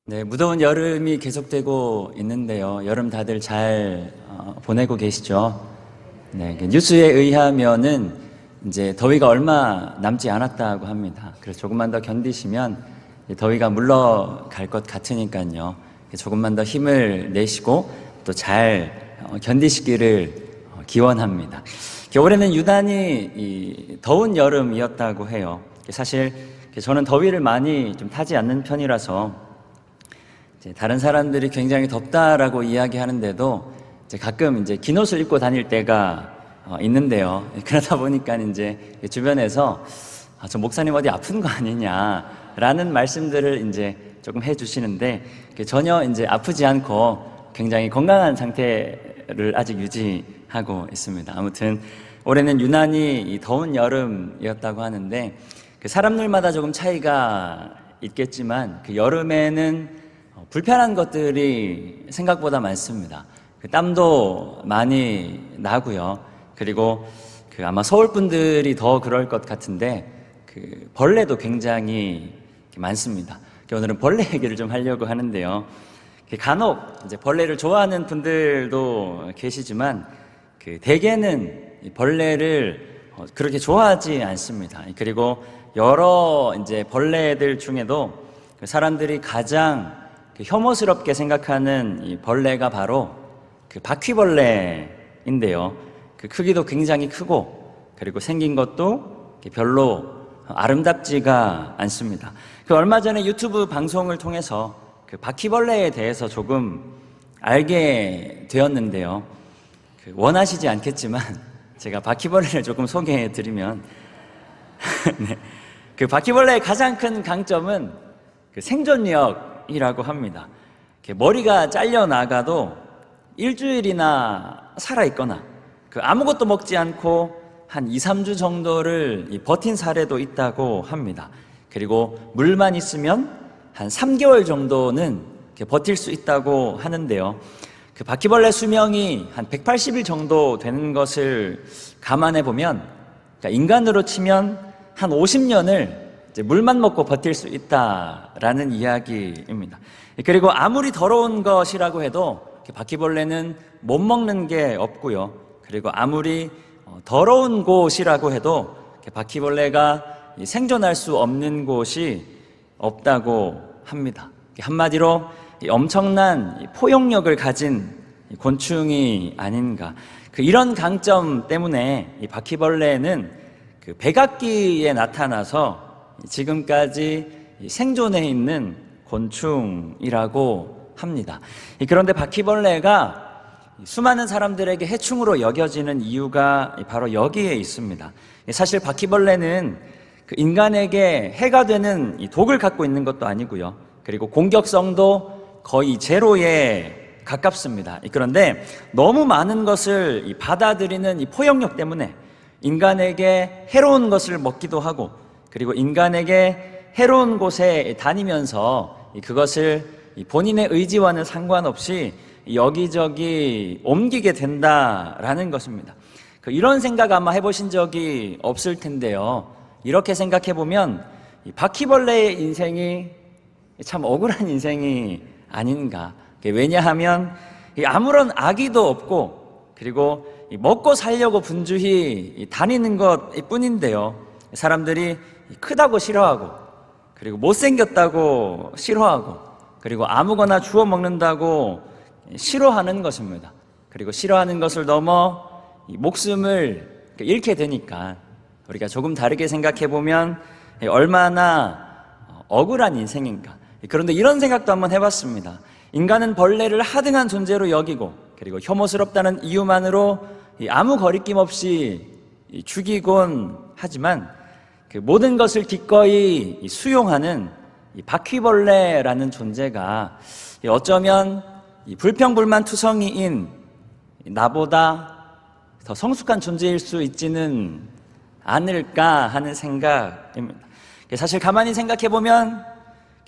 네, 무더운 여름이 계속되고 있는데요. 여름 다들 잘 보내고 계시죠? 네, 뉴스에 의하면은 이제 더위가 얼마 남지 않았다고 합니다. 그래서 조금만 더 견디시면 더위가 물러갈 것 같으니까요. 조금만 더 힘을 내시고 또 잘 견디시기를 기원합니다. 올해는 유난히 이 더운 여름이었다고 해요. 사실 저는 더위를 많이 좀 타지 않는 편이라서 다른 사람들이 굉장히 덥다라고 이야기하는데도 가끔 이제 긴 옷을 입고 다닐 때가 있는데요. 그러다 보니까 이제 주변에서 저 목사님 어디 아픈 거 아니냐라는 말씀들을 이제 조금 해주시는데 전혀 이제 아프지 않고 굉장히 건강한 상태를 아직 유지하고 있습니다. 아무튼 올해는 유난히 이 더운 여름이었다고 하는데 사람들마다 조금 차이가 있겠지만 여름에는 불편한 것들이 생각보다 많습니다. 땀도 많이 나고요. 그리고 아마 서울 분들이 더 그럴 것 같은데 벌레도 굉장히 많습니다. 오늘은 벌레 얘기를 좀 하려고 하는데요. 간혹 이제 벌레를 좋아하는 분들도 계시지만 대개는 벌레를 그렇게 좋아하지 않습니다. 그리고 여러 이제 벌레들 중에도 사람들이 가장 혐오스럽게 생각하는 이 벌레가 바로 바퀴벌레인데요. 크기도 굉장히 크고 그리고 생긴 것도 별로 아름답지가 않습니다. 얼마 전에 유튜브 방송을 통해서 바퀴벌레에 대해서 조금 알게 되었는데요. 원하시지 않겠지만 제가 바퀴벌레를 조금 소개해 드리면 네. 바퀴벌레의 가장 큰 강점은 생존력이라고 합니다. 머리가 잘려나가도 일주일이나 살아있거나 아무것도 먹지 않고 한 2, 3주 정도를 버틴 사례도 있다고 합니다. 그리고 물만 있으면 한 3개월 정도는 버틸 수 있다고 하는데요. 바퀴벌레 수명이 한 180일 정도 되는 것을 감안해 보면 인간으로 치면 한 50년을 물만 먹고 버틸 수 있다라는 이야기입니다. 그리고 아무리 더러운 것이라고 해도 바퀴벌레는 못 먹는 게 없고요. 그리고 아무리 더러운 곳이라고 해도 바퀴벌레가 생존할 수 없는 곳이 없다고 합니다. 한마디로 엄청난 포용력을 가진 곤충이 아닌가. 이런 강점 때문에 이 바퀴벌레는 백악기에 나타나서 지금까지 생존해 있는 곤충이라고 합니다. 그런데 바퀴벌레가 수많은 사람들에게 해충으로 여겨지는 이유가 바로 여기에 있습니다. 사실 바퀴벌레는 인간에게 해가 되는 독을 갖고 있는 것도 아니고요. 그리고 공격성도 거의 제로에 가깝습니다. 그런데 너무 많은 것을 받아들이는 이 포용력 때문에 인간에게 해로운 것을 먹기도 하고 그리고 인간에게 해로운 곳에 다니면서 그것을 본인의 의지와는 상관없이 여기저기 옮기게 된다라는 것입니다. 이런 생각 아마 해보신 적이 없을 텐데요. 이렇게 생각해 보면 바퀴벌레의 인생이 참 억울한 인생이 아닌가. 왜냐하면 아무런 악의도 없고 그리고 먹고 살려고 분주히 다니는 것 뿐인데요. 사람들이 크다고 싫어하고 그리고 못생겼다고 싫어하고 그리고 아무거나 주워 먹는다고 싫어하는 것입니다. 그리고 싫어하는 것을 넘어 목숨을 잃게 되니까 우리가 조금 다르게 생각해 보면 얼마나 억울한 인생인가. 그런데 이런 생각도 한번 해봤습니다. 인간은 벌레를 하등한 존재로 여기고 그리고 혐오스럽다는 이유만으로 아무 거리낌 없이 죽이곤 하지만 모든 것을 기꺼이 수용하는 바퀴벌레라는 존재가 어쩌면 불평불만투성이인 나보다 더 성숙한 존재일 수 있지는 않을까 하는 생각입니다. 사실 가만히 생각해 보면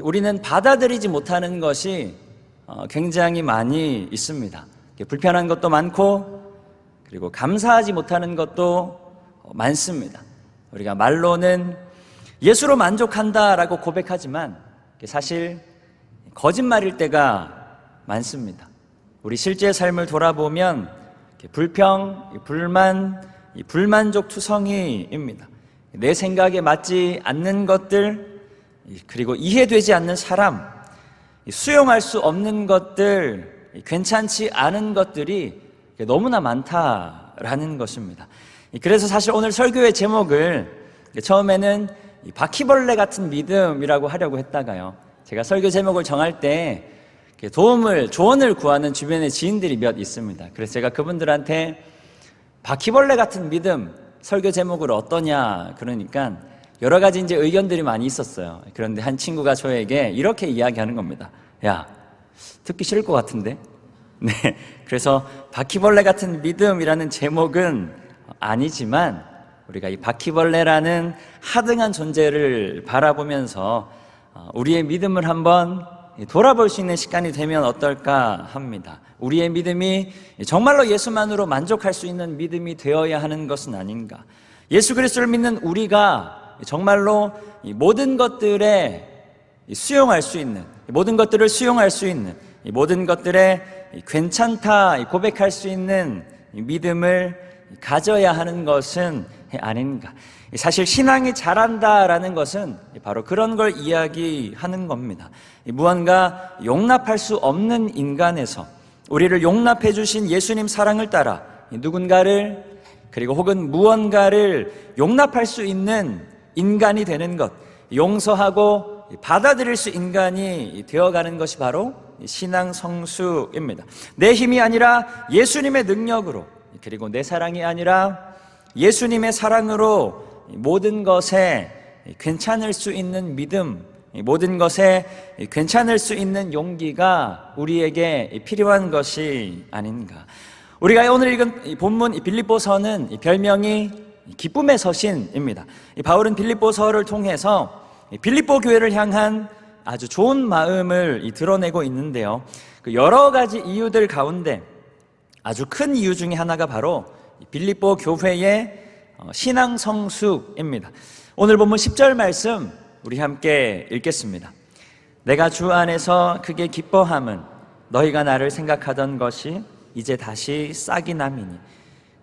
우리는 받아들이지 못하는 것이 굉장히 많이 있습니다. 불편한 것도 많고 그리고 감사하지 못하는 것도 많습니다. 우리가 말로는 예수로 만족한다라고 고백하지만 사실 거짓말일 때가 많습니다. 우리 실제 삶을 돌아보면 불평, 불만, 불만족 투성이입니다. 내 생각에 맞지 않는 것들, 그리고 이해되지 않는 사람, 수용할 수 없는 것들, 괜찮지 않은 것들이 너무나 많다라는 것입니다. 그래서 사실 오늘 설교의 제목을 처음에는 바퀴벌레 같은 믿음이라고 하려고 했다가요, 제가 설교 제목을 정할 때 조언을 구하는 주변의 지인들이 몇 있습니다. 그래서 제가 그분들한테 바퀴벌레 같은 믿음 설교 제목을 어떠냐 그러니까 여러 가지 이제 의견들이 많이 있었어요. 그런데 한 친구가 저에게 이렇게 이야기하는 겁니다. 야, 듣기 싫을 것 같은데? 네, 그래서 바퀴벌레 같은 믿음이라는 제목은 아니지만 우리가 이 바퀴벌레라는 하등한 존재를 바라보면서 우리의 믿음을 한번 돌아볼 수 있는 시간이 되면 어떨까 합니다. 우리의 믿음이 정말로 예수만으로 만족할 수 있는 믿음이 되어야 하는 것은 아닌가. 예수 그리스도를 믿는 우리가 정말로 모든 것들에 수용할 수 있는, 모든 것들을 수용할 수 있는, 모든 것들에 괜찮다 고백할 수 있는 믿음을 가져야 하는 것은 아닌가. 사실 신앙이 잘한다라는 것은 바로 그런 걸 이야기하는 겁니다. 무언가 용납할 수 없는 인간에서 우리를 용납해 주신 예수님 사랑을 따라 누군가를, 그리고 혹은 무언가를 용납할 수 있는 인간이 되는 것, 용서하고 받아들일 수 인간이 되어가는 것이 바로 신앙 성수입니다. 내 힘이 아니라 예수님의 능력으로, 그리고 내 사랑이 아니라 예수님의 사랑으로 모든 것에 괜찮을 수 있는 믿음, 모든 것에 괜찮을 수 있는 용기가 우리에게 필요한 것이 아닌가. 우리가 오늘 읽은 본문 빌립보서는 별명이 기쁨의 서신입니다. 바울은 빌립보서를 통해서 빌립보 교회를 향한 아주 좋은 마음을 드러내고 있는데요, 여러 가지 이유들 가운데 아주 큰 이유 중에 하나가 바로 빌립보 교회의 신앙 성숙입니다. 오늘 본문 10절 말씀 우리 함께 읽겠습니다. 내가 주 안에서 크게 기뻐함은 너희가 나를 생각하던 것이 이제 다시 싹이 남이니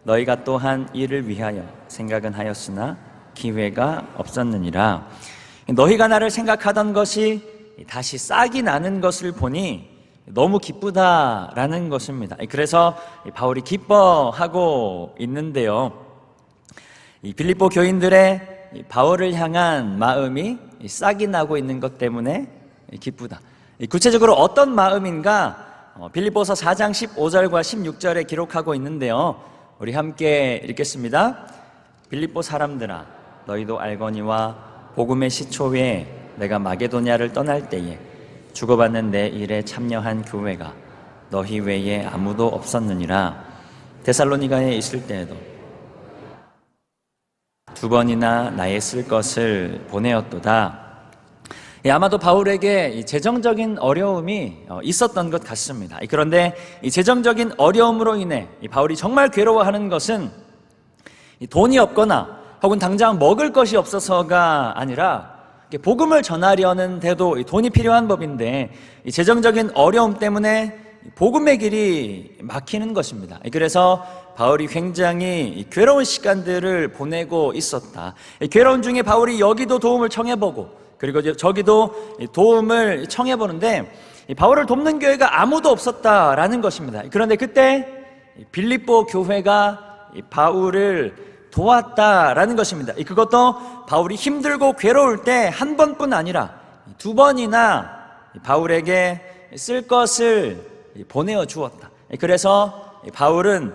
너희가 또한 이를 위하여 생각은 하였으나 기회가 없었느니라. 너희가 나를 생각하던 것이 다시 싹이 나는 것을 보니 너무 기쁘다라는 것입니다. 그래서 바울이 기뻐하고 있는데요, 이 빌립보 교인들의 바울을 향한 마음이 싹이 나고 있는 것 때문에 기쁘다. 구체적으로 어떤 마음인가 빌립보서 4장 15절과 16절에 기록하고 있는데요, 우리 함께 읽겠습니다. 빌립보 사람들아, 너희도 알거니와 복음의 시초에 내가 마게도냐를 떠날 때에 주고받는 내 일에 참여한 교회가 너희 외에 아무도 없었느니라. 데살로니가에 있을 때에도 2번이나 나의 쓸 것을 보내었도다. 아마도 바울에게 재정적인 어려움이 있었던 것 같습니다. 그런데 이 재정적인 어려움으로 인해 바울이 정말 괴로워하는 것은 돈이 없거나 혹은 당장 먹을 것이 없어서가 아니라 복음을 전하려는 데도 돈이 필요한 법인데 이 재정적인 어려움 때문에 복음의 길이 막히는 것입니다. 그래서 바울이 굉장히 괴로운 시간들을 보내고 있었다. 괴로운 중에 바울이 여기도 도움을 청해보고 그리고 저기도 도움을 청해보는데 바울을 돕는 교회가 아무도 없었다라는 것입니다. 그런데 그때 빌립보 교회가 바울을 도왔다라는 것입니다. 그것도 바울이 힘들고 괴로울 때 한 번뿐 아니라 2번이나 바울에게 쓸 것을 보내어 주었다. 그래서 바울은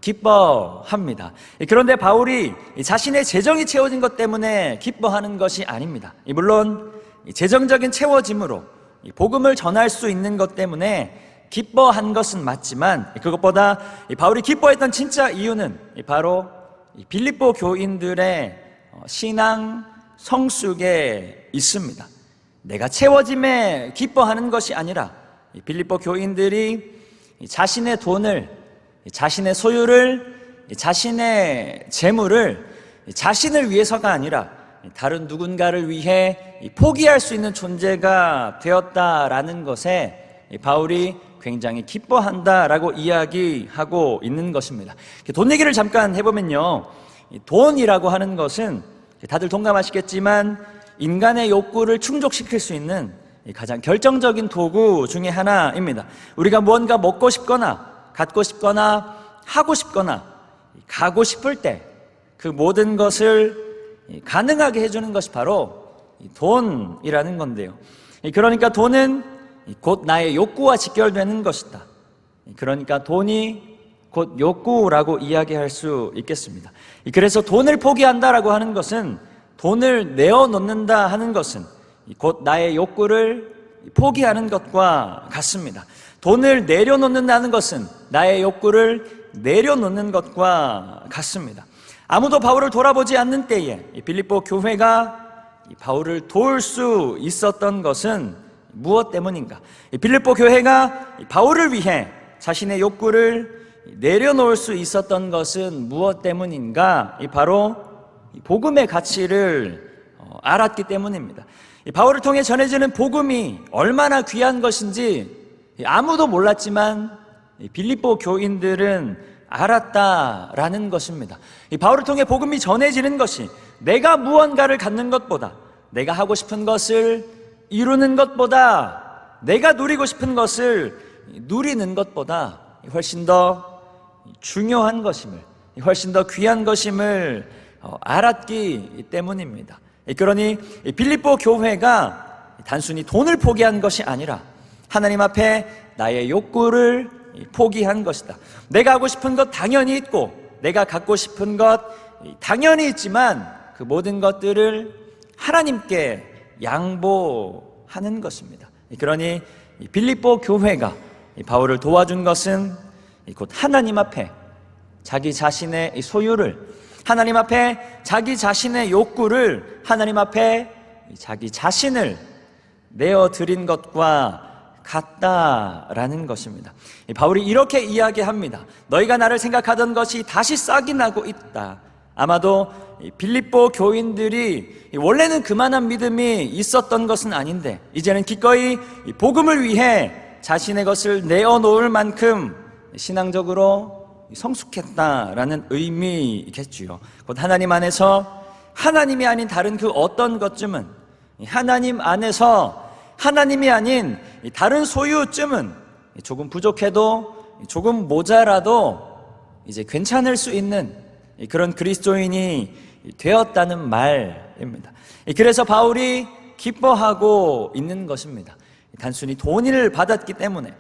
기뻐합니다. 그런데 바울이 자신의 재정이 채워진 것 때문에 기뻐하는 것이 아닙니다. 물론 재정적인 채워짐으로 복음을 전할 수 있는 것 때문에 기뻐한 것은 맞지만 그것보다 바울이 기뻐했던 진짜 이유는 바로 빌립보 교인들의 신앙 성숙에 있습니다. 내가 채워짐에 기뻐하는 것이 아니라 빌립보 교인들이 자신의 돈을, 자신의 소유를, 자신의 재물을 자신을 위해서가 아니라 다른 누군가를 위해 포기할 수 있는 존재가 되었다라는 것에 바울이 굉장히 기뻐한다라고 이야기하고 있는 것입니다. 돈 얘기를 잠깐 해보면요, 돈이라고 하는 것은 다들 동감하시겠지만 인간의 욕구를 충족시킬 수 있는 가장 결정적인 도구 중에 하나입니다. 우리가 무언가 먹고 싶거나 갖고 싶거나 하고 싶거나 가고 싶을 때 그 모든 것을 가능하게 해주는 것이 바로 돈이라는 건데요. 그러니까 돈은 곧 나의 욕구와 직결되는 것이다. 그러니까 돈이 곧 욕구라고 이야기할 수 있겠습니다. 그래서 돈을 포기한다라고 하는 것은, 돈을 내어놓는다 하는 것은 곧 나의 욕구를 포기하는 것과 같습니다. 돈을 내려놓는다는 것은 나의 욕구를 내려놓는 것과 같습니다. 아무도 바울을 돌아보지 않는 때에 빌립보 교회가 바울을 도울 수 있었던 것은 무엇 때문인가? 빌립보 교회가 바울을 위해 자신의 욕구를 내려놓을 수 있었던 것은 무엇 때문인가? 바로 복음의 가치를 알았기 때문입니다. 바울을 통해 전해지는 복음이 얼마나 귀한 것인지 아무도 몰랐지만 빌립보 교인들은 알았다라는 것입니다. 바울을 통해 복음이 전해지는 것이 내가 무언가를 갖는 것보다, 내가 하고 싶은 것을 이루는 것보다, 내가 누리고 싶은 것을 누리는 것보다 훨씬 더 중요한 것임을, 훨씬 더 귀한 것임을 알았기 때문입니다. 그러니 빌립보 교회가 단순히 돈을 포기한 것이 아니라 하나님 앞에 나의 욕구를 포기한 것이다. 내가 하고 싶은 것 당연히 있고 내가 갖고 싶은 것 당연히 있지만 그 모든 것들을 하나님께 양보하는 것입니다. 그러니 빌립보 교회가 바울을 도와준 것은 곧 하나님 앞에 자기 자신의 소유를, 하나님 앞에 자기 자신의 욕구를, 하나님 앞에 자기 자신을 내어드린 것과 같다라는 것입니다. 바울이 이렇게 이야기합니다. 너희가 나를 생각하던 것이 다시 싹이 나고 있다. 아마도 빌립보 교인들이 원래는 그만한 믿음이 있었던 것은 아닌데 이제는 기꺼이 복음을 위해 자신의 것을 내어놓을 만큼 신앙적으로 성숙했다라는 의미겠지요. 곧 하나님 안에서 하나님이 아닌 다른 그 어떤 것쯤은, 하나님 안에서 하나님이 아닌 다른 소유쯤은 조금 부족해도 조금 모자라도 이제 괜찮을 수 있는 그런 그리스도인이 되었다는 말입니다. 그래서 바울이 기뻐하고 있는 것입니다. 단순히 돈을 받았기 때문에,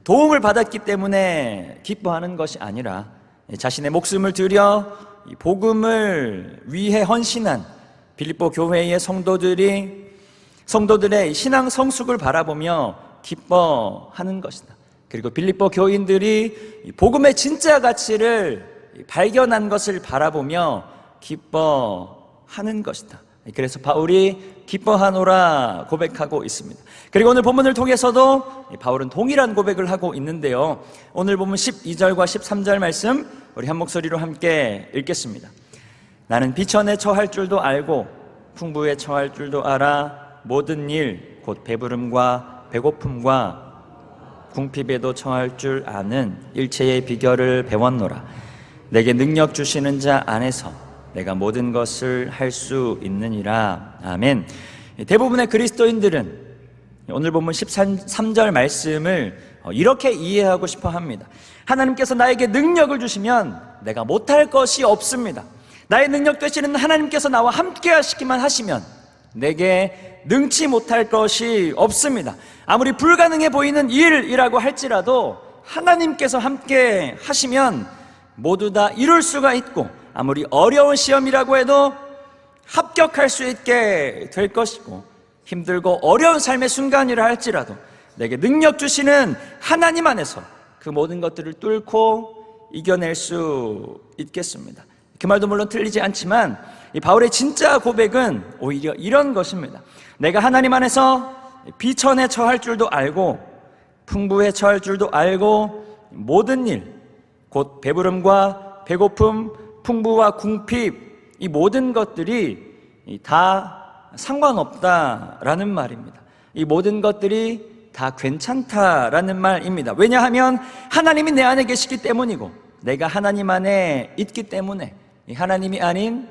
도움을 받았기 때문에 기뻐하는 것이 아니라 자신의 목숨을 들여 복음을 위해 헌신한 빌립보 교회의 성도들의 신앙 성숙을 바라보며 기뻐하는 것이다. 그리고 빌립보 교인들이 복음의 진짜 가치를 발견한 것을 바라보며 기뻐하는 것이다. 그래서 바울이 기뻐하노라 고백하고 있습니다. 그리고 오늘 본문을 통해서도 바울은 동일한 고백을 하고 있는데요, 오늘 본문 12절과 13절 말씀 우리 한 목소리로 함께 읽겠습니다. 나는 비천에 처할 줄도 알고 풍부에 처할 줄도 알아 모든 일 곧 배부름과 배고픔과 궁핍에도 처할 줄 아는 일체의 비결을 배웠노라. 내게 능력 주시는 자 안에서 내가 모든 것을 할 수 있느니라. 아멘. 대부분의 그리스도인들은 오늘 본문 13절 말씀을 이렇게 이해하고 싶어 합니다. 하나님께서 나에게 능력을 주시면 내가 못할 것이 없습니다. 나의 능력 되시는 하나님께서 나와 함께 하시기만 하시면 내게 능치 못할 것이 없습니다. 아무리 불가능해 보이는 일이라고 할지라도 하나님께서 함께 하시면 모두 다 이룰 수가 있고, 아무리 어려운 시험이라고 해도 합격할 수 있게 될 것이고, 힘들고 어려운 삶의 순간이라 할지라도 내게 능력 주시는 하나님 안에서 그 모든 것들을 뚫고 이겨낼 수 있겠습니다. 그 말도 물론 틀리지 않지만 이 바울의 진짜 고백은 오히려 이런 것입니다. 내가 하나님 안에서 비천에 처할 줄도 알고 풍부에 처할 줄도 알고 모든 일, 곧 배부름과 배고픔, 풍부와 궁핍, 이 모든 것들이 다 상관없다라는 말입니다. 이 모든 것들이 다 괜찮다라는 말입니다. 왜냐하면 하나님이 내 안에 계시기 때문이고 내가 하나님 안에 있기 때문에 이 하나님이 아닌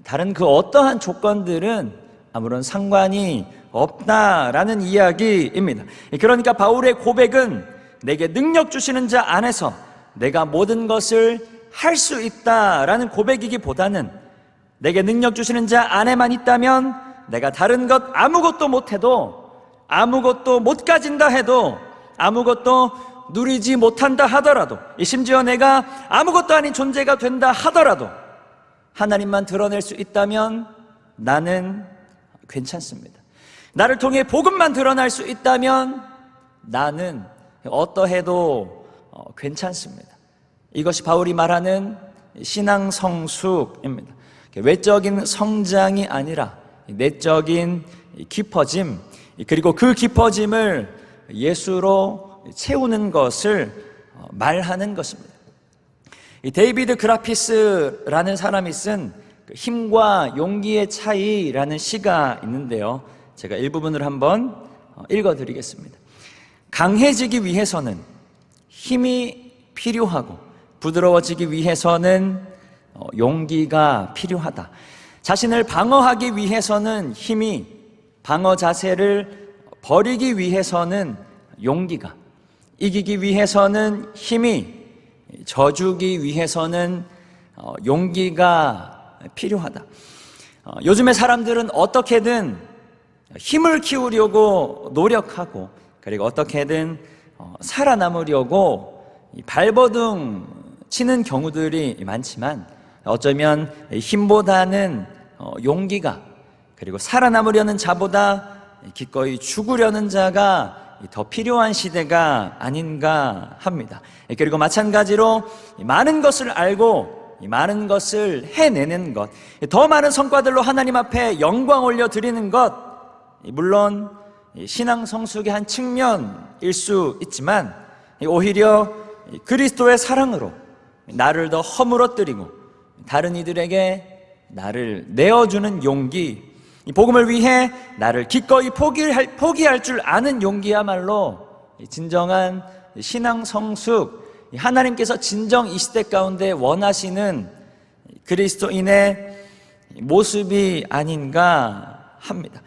다른 그 어떠한 조건들은 아무런 상관이 없다라는 이야기입니다. 그러니까 바울의 고백은 내게 능력 주시는 자 안에서 내가 모든 것을 할 수 있다라는 고백이기보다는 내게 능력 주시는 자 안에만 있다면 내가 다른 것 아무것도 못해도, 아무것도 못 가진다 해도, 아무것도 누리지 못한다 하더라도, 심지어 내가 아무것도 아닌 존재가 된다 하더라도 하나님만 드러낼 수 있다면 나는 괜찮습니다. 나를 통해 복음만 드러날 수 있다면 나는 어떠해도 괜찮습니다. 이것이 바울이 말하는 신앙 성숙입니다. 외적인 성장이 아니라 내적인 깊어짐, 그리고 그 깊어짐을 예수로 채우는 것을 말하는 것입니다. 데이비드 그라피스라는 사람이 쓴 힘과 용기의 차이라는 시가 있는데요, 제가 일부분을 한번 읽어드리겠습니다. 강해지기 위해서는 힘이 필요하고 부드러워지기 위해서는 용기가 필요하다. 자신을 방어하기 위해서는 힘이, 방어 자세를 버리기 위해서는 용기가, 이기기 위해서는 힘이, 져주기 위해서는 용기가 필요하다. 요즘의 사람들은 어떻게든 힘을 키우려고 노력하고, 그리고 어떻게든 살아남으려고 발버둥 치는 경우들이 많지만 어쩌면 힘보다는 용기가, 그리고 살아남으려는 자보다 기꺼이 죽으려는 자가 더 필요한 시대가 아닌가 합니다. 그리고 마찬가지로 많은 것을 알고 많은 것을 해내는 것, 더 많은 성과들로 하나님 앞에 영광 올려드리는 것, 물론 신앙 성숙의 한 측면일 수 있지만 오히려 그리스도의 사랑으로 나를 더 허물어뜨리고 다른 이들에게 나를 내어주는 용기, 이 복음을 위해 나를 기꺼이 포기할 줄 아는 용기야말로 진정한 신앙 성숙, 하나님께서 진정 이 시대 가운데 원하시는 그리스도인의 모습이 아닌가 합니다.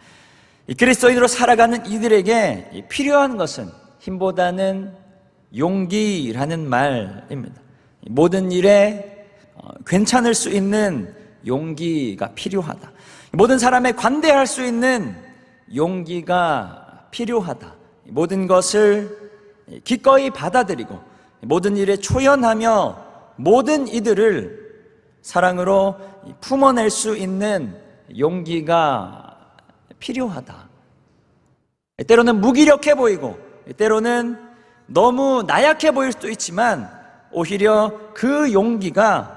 그리스도인으로 살아가는 이들에게 필요한 것은 힘보다는 용기라는 말입니다. 모든 일에 괜찮을 수 있는 용기가 필요하다. 모든 사람에 관대할 수 있는 용기가 필요하다. 모든 것을 기꺼이 받아들이고 모든 일에 초연하며 모든 이들을 사랑으로 품어낼 수 있는 용기가 필요하다. 때로는 무기력해 보이고 때로는 너무 나약해 보일 수도 있지만 오히려 그 용기가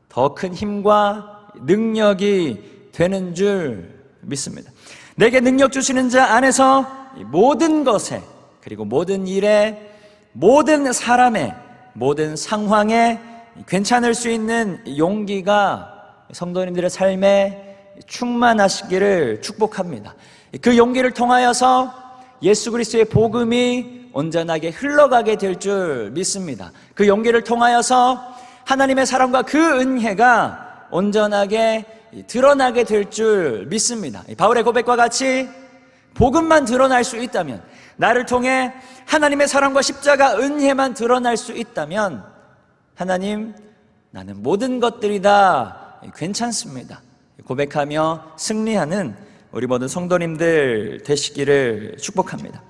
더 큰 힘과 능력이 되는 줄 믿습니다. 내게 능력 주시는 자 안에서 모든 것에, 그리고 모든 일에, 모든 사람의, 모든 상황에 괜찮을 수 있는 용기가 성도님들의 삶에 충만하시기를 축복합니다. 그 용기를 통하여서 예수 그리스도의 복음이 온전하게 흘러가게 될 줄 믿습니다. 그 용기를 통하여서 하나님의 사랑과 그 은혜가 온전하게 드러나게 될 줄 믿습니다. 바울의 고백과 같이 복음만 드러날 수 있다면, 나를 통해 하나님의 사랑과 십자가 은혜만 드러날 수 있다면, 하나님, 나는 모든 것들이 다 괜찮습니다 고백하며 승리하는 우리 모든 성도님들 되시기를 축복합니다.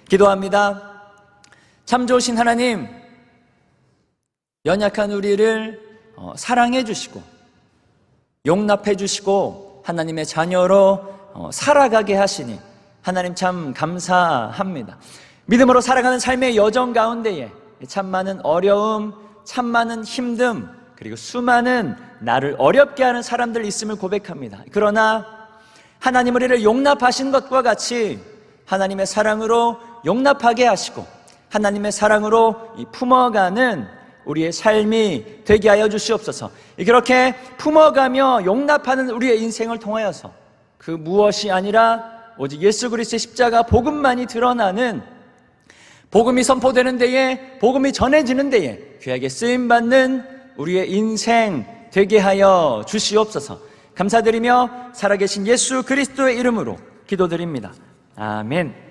기도합니다. 참 좋으신 하나님, 연약한 우리를 사랑해 주시고 용납해 주시고 하나님의 자녀로 살아가게 하시니 하나님 참 감사합니다. 믿음으로 살아가는 삶의 여정 가운데에 참 많은 어려움, 참 많은 힘듦, 그리고 수많은 나를 어렵게 하는 사람들 있음을 고백합니다. 그러나 하나님 우리를 용납하신 것과 같이 하나님의 사랑으로 용납하게 하시고 하나님의 사랑으로 품어가는 우리의 삶이 되게 하여 주시옵소서. 그렇게 품어가며 용납하는 우리의 인생을 통하여서 그 무엇이 아니라 오직 예수 그리스도의 십자가 복음만이 드러나는, 복음이 선포되는 데에, 복음이 전해지는 데에 귀하게 쓰임받는 우리의 인생 되게 하여 주시옵소서. 감사드리며 살아계신 예수 그리스도의 이름으로 기도드립니다. 아멘.